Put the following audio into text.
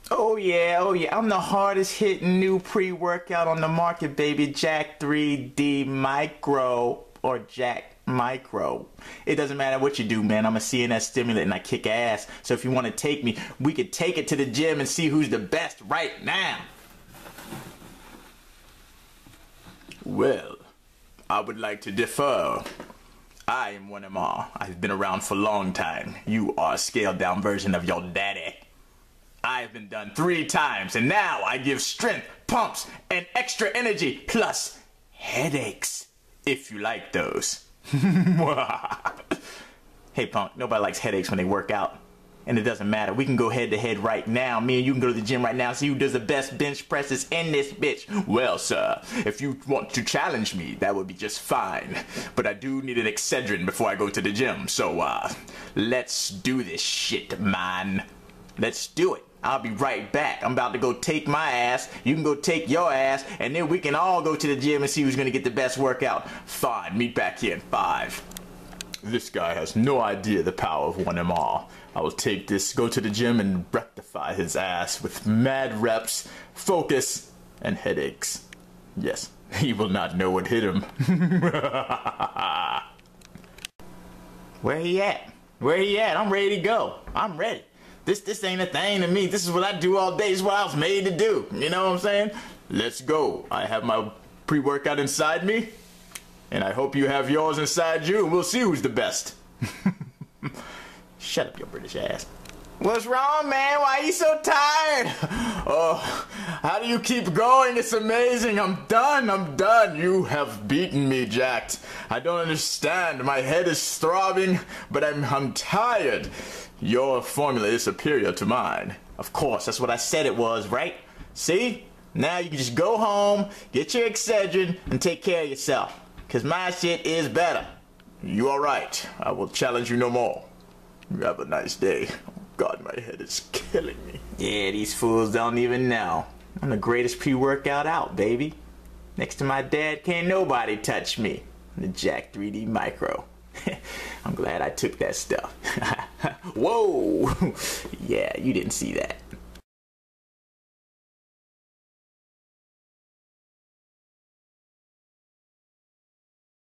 Oh yeah, I'm the hardest hitting new pre-workout on the market, baby. Jack 3D Micro or Jack Micro. It doesn't matter what you do, man. I'm a CNS stimulant and I kick ass. So if you want to take me, we could take it to the gym and see who's the best right now. Well, I would like to defer. I am 1MR. I've been around for a long time. You are a scaled down version of your daddy. I've been done 3 times, and now I give strength, pumps, and extra energy, plus headaches, if you like those. Hey, punk, nobody likes headaches when they work out. And it doesn't matter. We can go head to head right now. Me and you can go to the gym right now, see who does the best bench presses in this bitch. Well, sir, if you want to challenge me, that would be just fine. But I do need an Excedrin before I go to the gym. So, let's do this shit, man. Let's do it. I'll be right back. I'm about to go take my ass. You can go take your ass. And then we can all go to the gym and see who's going to get the best workout. Fine. Meet back here in 5. This guy has no idea the power of 1MR. I will take this, go to the gym, and rectify his ass with mad reps, focus, and headaches. Yes, he will not know what hit him. Where he at? Where he at? I'm ready to go. I'm ready. This ain't a thing to me. This is what I do all day. This is what I was made to do. You know what I'm saying? Let's go. I have my pre-workout inside me. And I hope you have yours inside you, and we'll see who's the best. Shut up, your British ass. What's wrong, man? Why are you so tired? Oh, how do you keep going? It's amazing. I'm done. You have beaten me, Jacked. I don't understand. My head is throbbing, but I'm tired. Your formula is superior to mine. Of course, that's what I said it was, right? See? Now you can just go home, get your Excedrin, and take care of yourself. Cause my shit is better. You alright? I will challenge you no more. You have a nice day. Oh God, my head is killing me. Yeah, these fools don't even know. I'm the greatest pre-workout out, baby. Next to my dad, can't nobody touch me. The Jack 3D Micro. I'm glad I took that stuff. Whoa! Yeah, you didn't see that.